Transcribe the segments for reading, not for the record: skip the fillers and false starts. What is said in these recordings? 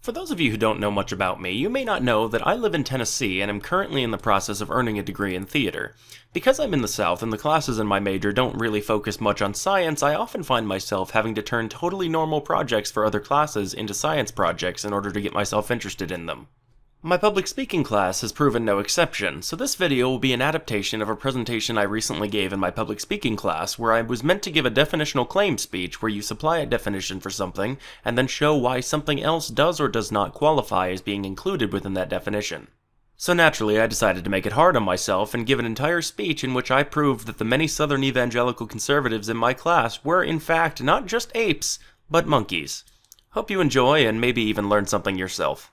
For those of you who don't know much about me, you may not know that I live in Tennessee and am currently in the process of earning a degree in theater. Because I'm in the South and the classes in my major don't really focus much on science, I often find myself having to turn totally normal projects for other classes into science projects in order to get myself interested in them. My public speaking class has proven no exception, so this video will be an adaptation of a presentation I recently gave in my public speaking class where I was meant to give a definitional claim speech where you supply a definition for something and then show why something else does or does not qualify as being included within that definition. So naturally, I decided to make it hard on myself and give an entire speech in which I proved that the many Southern evangelical conservatives in my class were in fact not just apes, but monkeys. Hope you enjoy and maybe even learn something yourself.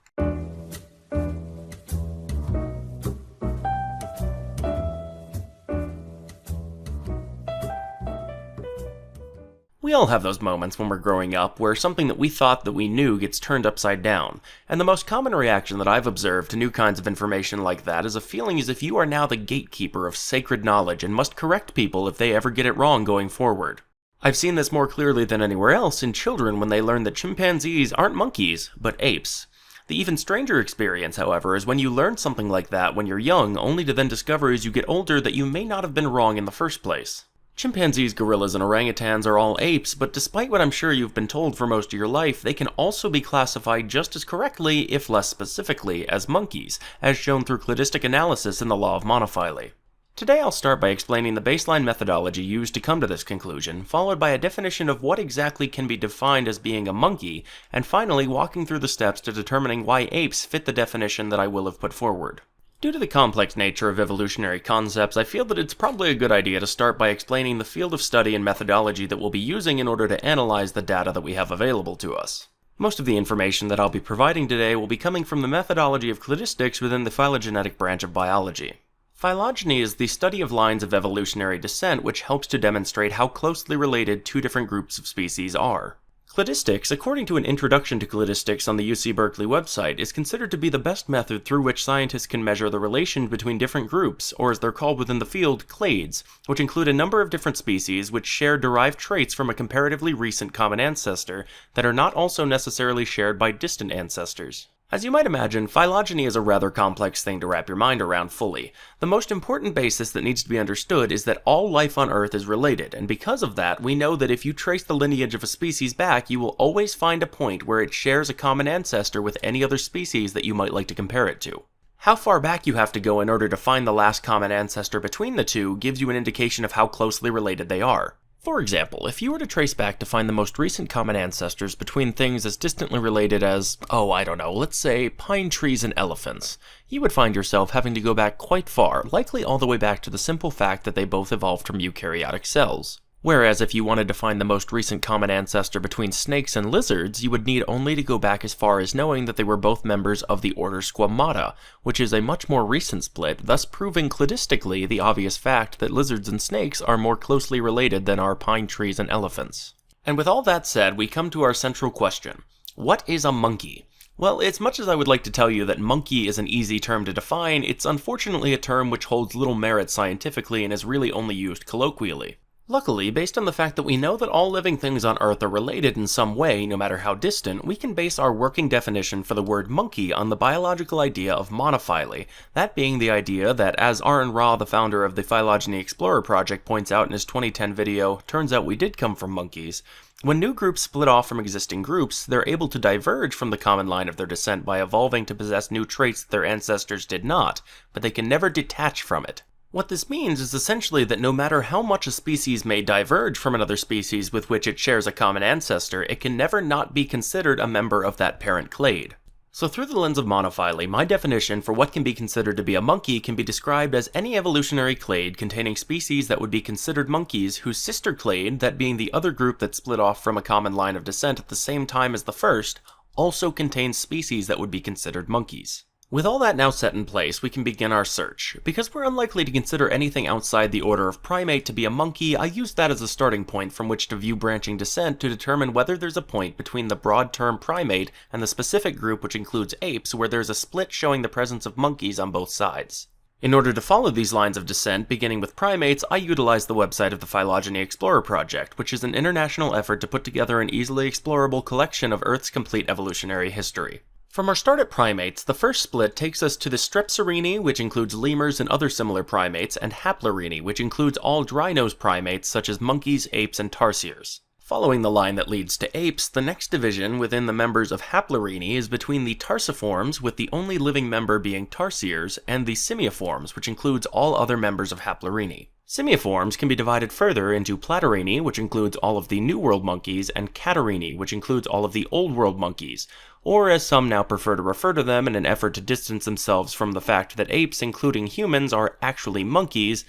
We all have those moments when we're growing up where something that we thought that we knew gets turned upside down, and the most common reaction that I've observed to new kinds of information like that is a feeling as if you are now the gatekeeper of sacred knowledge and must correct people if they ever get it wrong going forward. I've seen this more clearly than anywhere else in children when they learn that chimpanzees aren't monkeys, but apes. The even stranger experience, however, is when you learn something like that when you're young, only to then discover as you get older that you may not have been wrong in the first place. Chimpanzees, gorillas, and orangutans are all apes, but despite what I'm sure you've been told for most of your life, they can also be classified just as correctly, if less specifically, as monkeys, as shown through cladistic analysis in the law of monophyly. Today I'll start by explaining the baseline methodology used to come to this conclusion, followed by a definition of what exactly can be defined as being a monkey, and finally walking through the steps to determining why apes fit the definition that I will have put forward. Due to the complex nature of evolutionary concepts, I feel that it's probably a good idea to start by explaining the field of study and methodology that we'll be using in order to analyze the data that we have available to us. Most of the information that I'll be providing today will be coming from the methodology of cladistics within the phylogenetic branch of biology. Phylogeny is the study of lines of evolutionary descent which helps to demonstrate how closely related two different groups of species are. Cladistics, according to an introduction to cladistics on the UC Berkeley website, is considered to be the best method through which scientists can measure the relation between different groups, or as they're called within the field, clades, which include a number of different species which share derived traits from a comparatively recent common ancestor that are not also necessarily shared by distant ancestors. As you might imagine, phylogeny is a rather complex thing to wrap your mind around fully. The most important basis that needs to be understood is that all life on Earth is related, and because of that, we know that if you trace the lineage of a species back, you will always find a point where it shares a common ancestor with any other species that you might like to compare it to. How far back you have to go in order to find the last common ancestor between the two gives you an indication of how closely related they are. For example, if you were to trace back to find the most recent common ancestors between things as distantly related as, let's say pine trees and elephants, you would find yourself having to go back quite far, likely all the way back to the simple fact that they both evolved from eukaryotic cells. Whereas if you wanted to find the most recent common ancestor between snakes and lizards, you would need only to go back as far as knowing that they were both members of the order Squamata, which is a much more recent split, thus proving cladistically the obvious fact that lizards and snakes are more closely related than are pine trees and elephants. And with all that said, we come to our central question. What is a monkey? Well, as much as I would like to tell you that monkey is an easy term to define, it's unfortunately a term which holds little merit scientifically and is really only used colloquially. Luckily, based on the fact that we know that all living things on Earth are related in some way, no matter how distant, we can base our working definition for the word monkey on the biological idea of monophyly, that being the idea that, as AronRa, the founder of the Phylogeny Explorer project, points out in his 2010 video, "Turns out we did come from monkeys," when new groups split off from existing groups, they're able to diverge from the common line of their descent by evolving to possess new traits that their ancestors did not, but they can never detach from it. What this means is essentially that no matter how much a species may diverge from another species with which it shares a common ancestor, it can never not be considered a member of that parent clade. So through the lens of monophyly, my definition for what can be considered to be a monkey can be described as any evolutionary clade containing species that would be considered monkeys whose sister clade, that being the other group that split off from a common line of descent at the same time as the first, also contains species that would be considered monkeys. With all that now set in place, we can begin our search. Because we're unlikely to consider anything outside the order of primate to be a monkey, I use that as a starting point from which to view branching descent to determine whether there's a point between the broad term primate and the specific group which includes apes where there's a split showing the presence of monkeys on both sides. In order to follow these lines of descent, beginning with primates, I utilize the website of the Phylogeny Explorer project, which is an international effort to put together an easily explorable collection of Earth's complete evolutionary history. From our start at primates, the first split takes us to the Strepsirrhini, which includes lemurs and other similar primates, and Haplorrhini, which includes all dry-nosed primates such as monkeys, apes, and tarsiers. Following the line that leads to apes, the next division within the members of Haplorrhini is between the Tarsiforms, with the only living member being tarsiers, and the Simiiforms, which includes all other members of Haplorrhini. Simiiforms can be divided further into Platyrrhini, which includes all of the New World monkeys, and Catarrhini, which includes all of the Old World monkeys, or as some now prefer to refer to them in an effort to distance themselves from the fact that apes, including humans, are actually monkeys,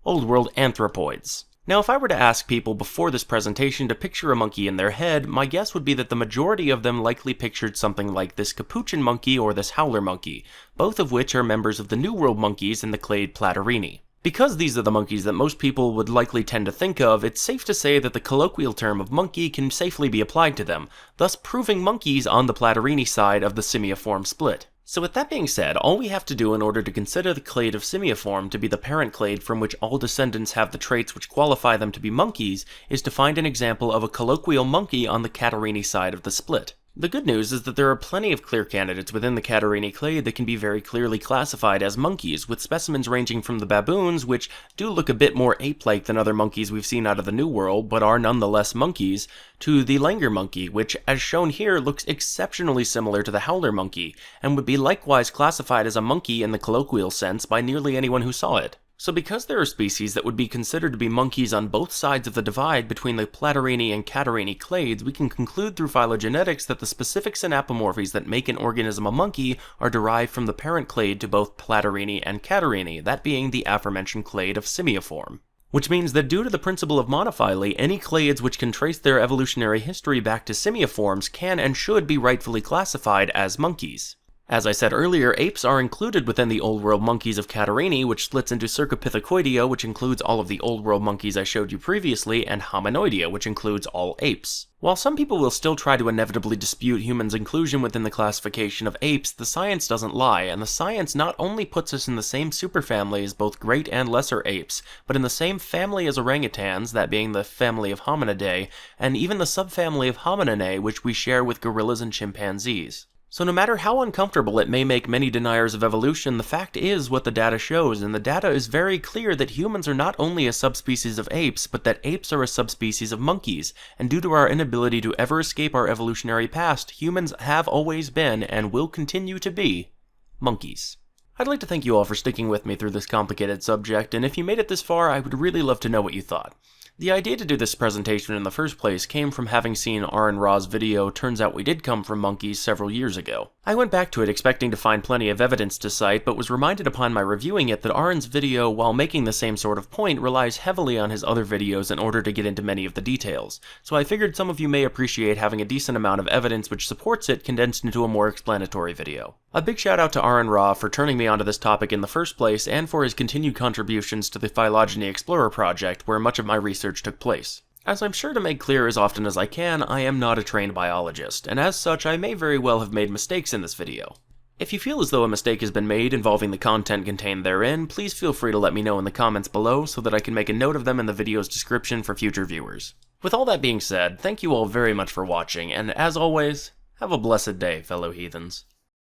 Old World anthropoids. Now, if I were to ask people before this presentation to picture a monkey in their head, my guess would be that the majority of them likely pictured something like this capuchin monkey or this howler monkey, both of which are members of the New World monkeys in the clade Platyrrhini. Because these are the monkeys that most people would likely tend to think of, it's safe to say that the colloquial term of monkey can safely be applied to them, thus proving monkeys on the Platyrrhini side of the Simiiform split. So with that being said, all we have to do in order to consider the clade of Simiiform to be the parent clade from which all descendants have the traits which qualify them to be monkeys is to find an example of a colloquial monkey on the Catarrhini side of the split. The good news is that there are plenty of clear candidates within the Catarrhini clade that can be very clearly classified as monkeys, with specimens ranging from the baboons, which do look a bit more ape-like than other monkeys we've seen out of the New World, but are nonetheless monkeys, to the langur monkey, which, as shown here, looks exceptionally similar to the howler monkey, and would be likewise classified as a monkey in the colloquial sense by nearly anyone who saw it. So because there are species that would be considered to be monkeys on both sides of the divide between the Platyrrhini and Catarrhini clades, we can conclude through phylogenetics that the specific synapomorphies that make an organism a monkey are derived from the parent clade to both Platyrrhini and Catarrhini, that being the aforementioned clade of Simiiform. Which means that due to the principle of monophily, any clades which can trace their evolutionary history back to Simiiforms can and should be rightfully classified as monkeys. As I said earlier, apes are included within the Old World monkeys of Catarrhini, which splits into Cercopithecoidea, which includes all of the Old World monkeys I showed you previously, and Hominoidea, which includes all apes. While some people will still try to inevitably dispute humans' inclusion within the classification of apes, the science doesn't lie, and the science not only puts us in the same superfamily as both great and lesser apes, but in the same family as orangutans, that being the family of Hominidae, and even the subfamily of Homininae, which we share with gorillas and chimpanzees. So no matter how uncomfortable it may make many deniers of evolution, the fact is what the data shows, and the data is very clear that humans are not only a subspecies of apes, but that apes are a subspecies of monkeys, and due to our inability to ever escape our evolutionary past, humans have always been, and will continue to be, monkeys. I'd like to thank you all for sticking with me through this complicated subject, and if you made it this far, I would really love to know what you thought. The idea to do this presentation in the first place came from having seen AronRa's video Turns Out We Did Come From Monkeys several years ago. I went back to it expecting to find plenty of evidence to cite, but was reminded upon my reviewing it that Aron's video, while making the same sort of point, relies heavily on his other videos in order to get into many of the details, so I figured some of you may appreciate having a decent amount of evidence which supports it condensed into a more explanatory video. A big shout out to AronRa for turning me onto this topic in the first place, and for his continued contributions to the Phylogeny Explorer project, where much of my research took place. As I'm sure to make clear as often as I can, I am not a trained biologist, and as such I may very well have made mistakes in this video. If you feel as though a mistake has been made involving the content contained therein, please feel free to let me know in the comments below so that I can make a note of them in the video's description for future viewers. With all that being said, thank you all very much for watching, and as always, have a blessed day, fellow heathens.